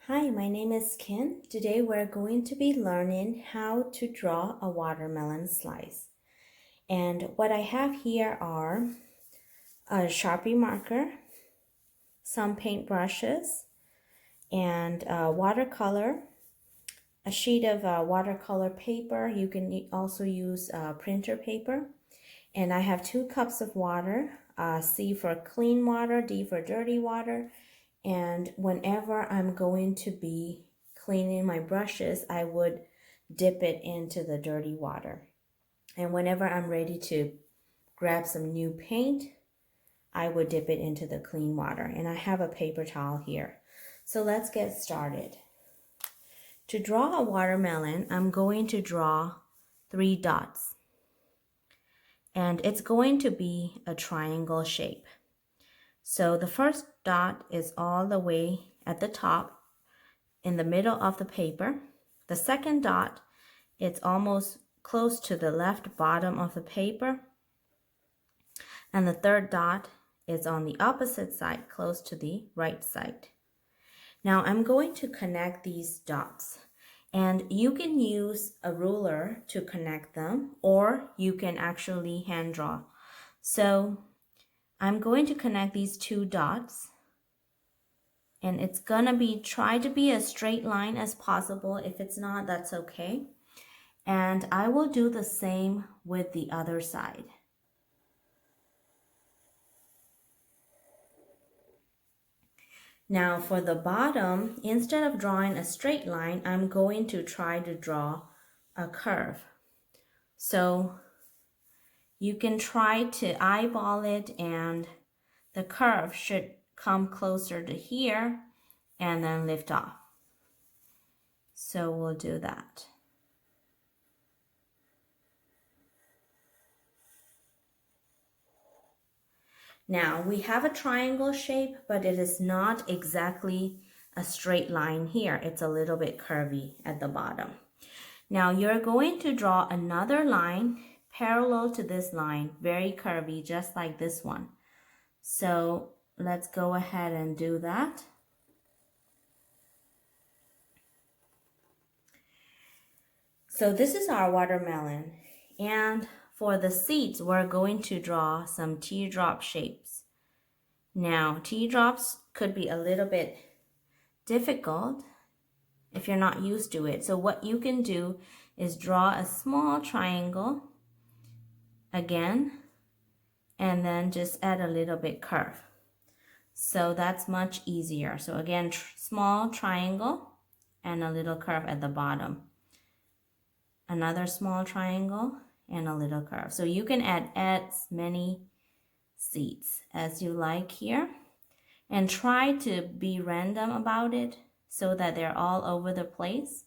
Hi, my name is Kim. Today we're going to be learning how to draw a watermelon slice. And what I have here are a Sharpie marker, some paint brushes, and watercolor, a sheet of watercolor paper. You can also use printer paper. And I have 2 cups of water, C for clean water, D for dirty water. And whenever I'm going to be cleaning my brushes, I would dip it into the dirty water. And whenever I'm ready to grab some new paint, I would dip it into the clean water. And I have a paper towel here. So let's get started. To draw a watermelon, I'm going to draw 3 dots. And it's going to be a triangle shape. So the first dot is all the way at the top in the middle of the paper. The second dot, it's almost close to the left bottom of the paper. And the third dot is on the opposite side, close to the right side. Now I'm going to connect these dots. And you can use a ruler to connect them, or you can actually hand draw. So I'm going to connect these 2 dots, and it's gonna be, try to be as straight line as possible. If it's not, that's okay. And I will do the same with the other side. Now for the bottom, instead of drawing a straight line, I'm going to try to draw a curve. So you can try to eyeball it, and the curve should come closer to here and then lift off. So we'll do that. Now we have a triangle shape, but it is not exactly a straight line here. It's a little bit curvy at the bottom. Now you're going to draw another line parallel to this line, very curvy, just like this one. So let's go ahead and do that. So this is our watermelon, and for the seeds, we're going to draw some teardrop shapes. Now, teardrops could be a little bit difficult if you're not used to it. So what you can do is draw a small triangle again, and then just add a little bit curve. So that's much easier. So again, small triangle and a little curve at the bottom. Another small triangle and a little curve. So you can add as many seeds as you like here, and try to be random about it so that they're all over the place,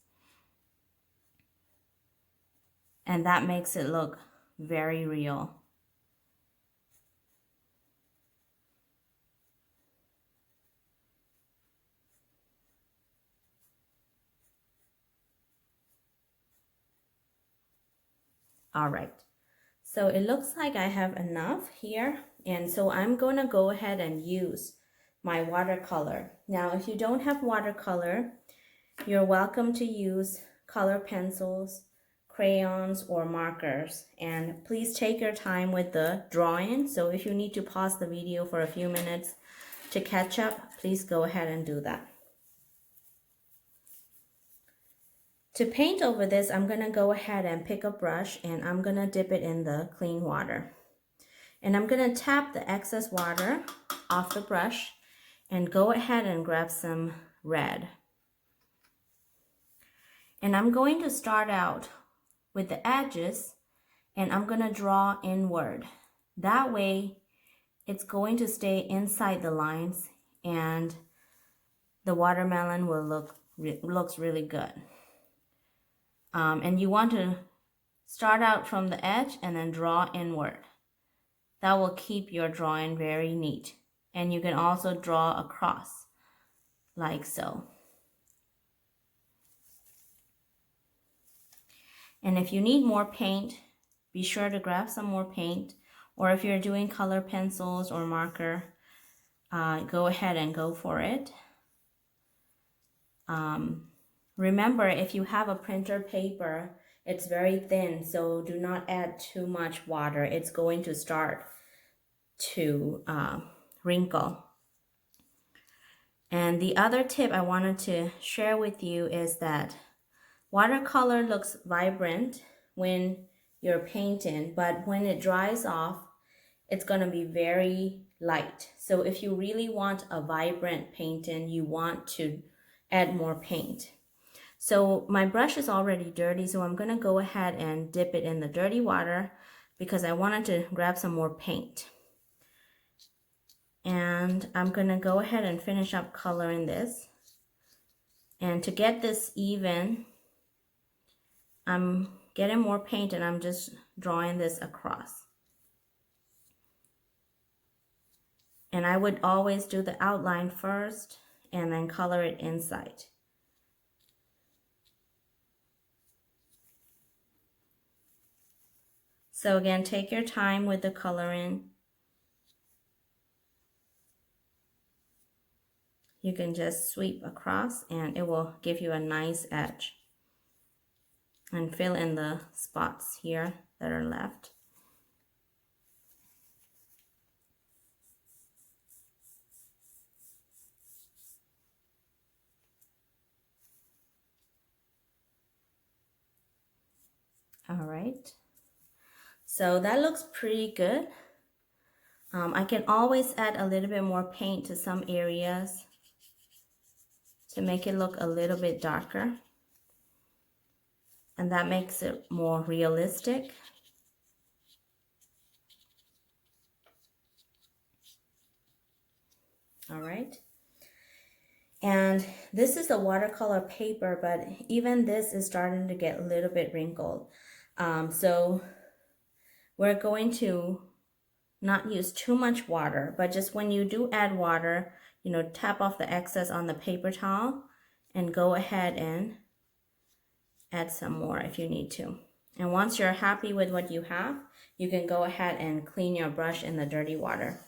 and that makes it look very real. All right, so it looks like I have enough here, and so I'm gonna go ahead and use my watercolor. Now, if you don't have watercolor, you're welcome to use color pencils, crayons, or markers. And please take your time with the drawing. So if you need to pause the video for a few minutes to catch up, please go ahead and do that. To paint over this, I'm gonna go ahead and pick a brush, and I'm gonna dip it in the clean water. And I'm gonna tap the excess water off the brush and go ahead and grab some red. And I'm going to start out with the edges, and I'm going to draw inward. That way it's going to stay inside the lines, and the watermelon will looks really good. And you want to start out from the edge and then draw inward. That will keep your drawing very neat. And you can also draw across like so. And if you need more paint, be sure to grab some more paint. Or if you're doing color pencils or marker, go ahead and go for it. Remember, if you have a printer paper, it's very thin, so do not add too much water. It's going to start to wrinkle. And the other tip I wanted to share with you is that watercolor looks vibrant when you're painting, but when it dries off, it's going to be very light. So if you really want a vibrant painting, you want to add more paint. So my brush is already dirty, so I'm going to go ahead and dip it in the dirty water because I wanted to grab some more paint. And I'm going to go ahead and finish up coloring this. And to get this even, I'm getting more paint and I'm just drawing this across. And I would always do the outline first and then color it inside. So again, take your time with the coloring. You can just sweep across and it will give you a nice edge. And fill in the spots here that are left. All right. So that looks pretty good. I can always add a little bit more paint to some areas to make it look a little bit darker. And that makes it more realistic. All right. And this is a watercolor paper, but even this is starting to get a little bit wrinkled. So we're going to not use too much water, but just when you do add water, you know, tap off the excess on the paper towel and go ahead and add some more if you need to. And once you're happy with what you have, you can go ahead and clean your brush in the dirty water.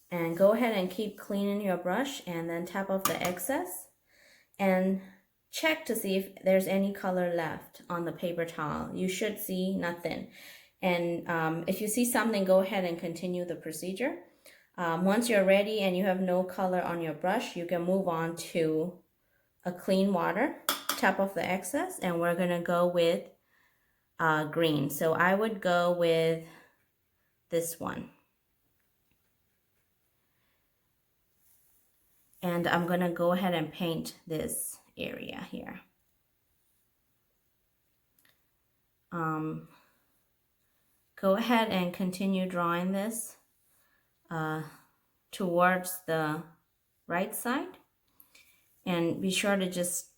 And go ahead and keep cleaning your brush and then tap off the excess and check to see if there's any color left on the paper towel. You should see nothing. And if you see something, go ahead and continue the procedure. Once you're ready and you have no color on your brush, you can move on to a clean water, tap off the excess, and we're gonna go with green. So I would go with this one. And I'm gonna go ahead and paint this area here. Go ahead and continue drawing this towards the right side. And be sure to just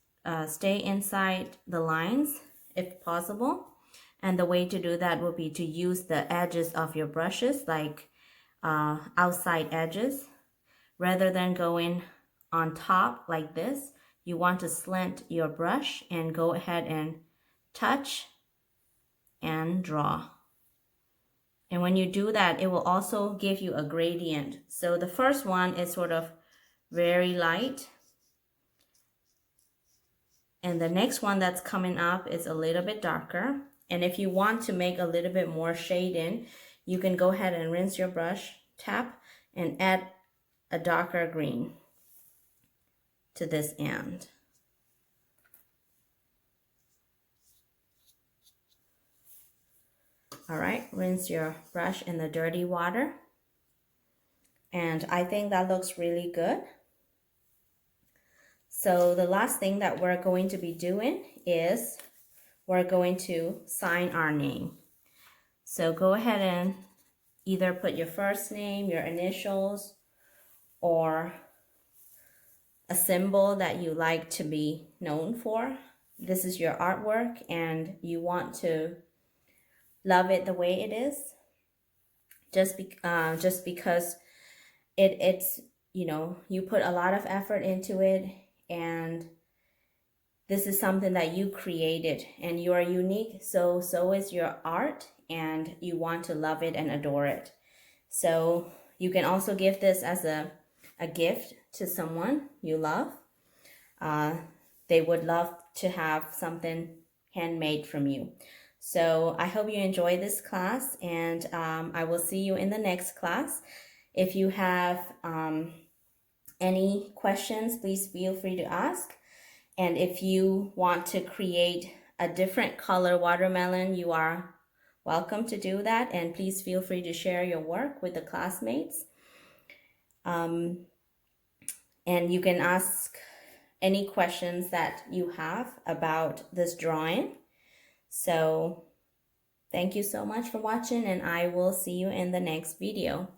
stay inside the lines if possible. And the way to do that would be to use the edges of your brushes, like outside edges. Rather than going on top like this, you want to slant your brush and go ahead and touch and draw. And when you do that, it will also give you a gradient. So the first one is sort of very light. And the next one that's coming up is a little bit darker. And if you want to make a little bit more shading, you can go ahead and rinse your brush, tap, and add a darker green to this end. All right, rinse your brush in the dirty water. And I think that looks really good. So the last thing that we're going to be doing is we're going to sign our name. So go ahead and either put your first name, your initials, or a symbol that you like to be known for. This is your artwork and you want to love it the way it is. Just because it's, you know, you put a lot of effort into it, and this is something that you created and you are unique. So is your art, and you want to love it and adore it. So you can also give this as a a gift to someone you love. They would love to have something handmade from you. So I hope you enjoy this class, and I will see you in the next class. If you have any questions, please feel free to ask. And if you want to create a different color watermelon, you are welcome to do that. And please feel free to share your work with the classmates. And you can ask any questions that you have about this drawing. So thank you so much for watching, and I will see you in the next video.